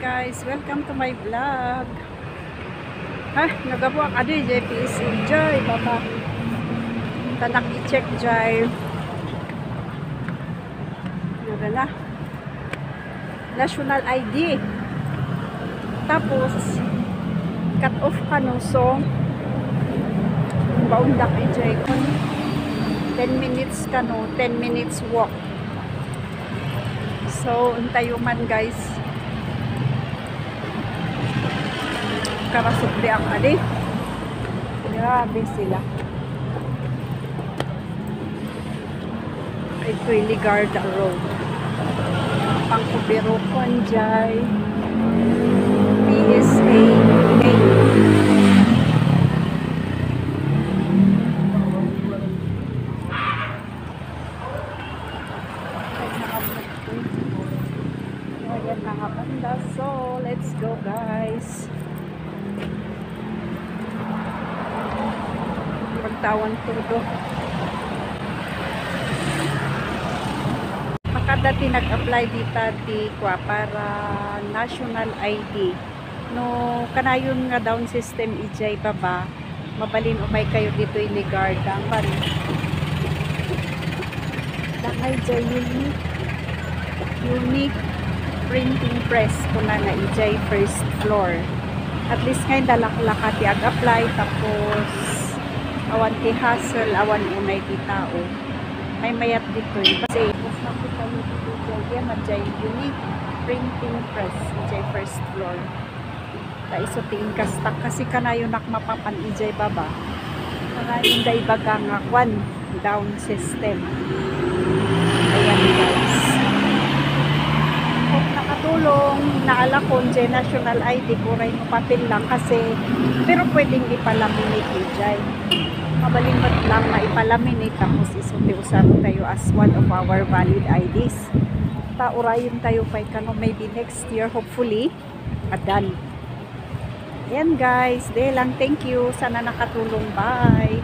guys, welcome to my vlog. Ha, nagabuak adi JPS enjoy baba. Tanak i-check jay. Nagana. National ID. Tapos cut off kanusong. Baundak i-jay kon 10 minutes kano, 10 minutes walk. So, untayo man guys. Karasupli ang ali. Grabe sila. Ito'y Ligarda Road. Pangkubiro Konjay. PSA Main. Ayan mga banda. So, let's go guys. Pagtawan todo. Makadati nag-apply dita di kwa para national ID. No, kanayon nga down system ijay baba. Mabalin umay kayo dito iligarda. Pan. Lakay jay unique printing press kuna nga ijay first floor. At least ngayon dalak-lakati ag-apply tapos awan ti hassle, awan unay ti tao. May mayat dito kasi mas nakita mo dito dyan, madjay unique printing press, ijay first floor. Ta iso ting kastak kasi kanayo nakmapapan ijay baba. Kanayon day baga nga kwan down system. Ayan guys. Kung nakatulong, naalakon dyan national ID, kuray mo papel lang kasi pero pwedeng ipalaminate ijay. Mabalimbat lang na ipalaminate tapos isuti-usap tayo as one of our valid IDs. Taurayin tayo pa ikano maybe next year hopefully adan. Yan guys, de lang, thank you, sana nakatulong, bye.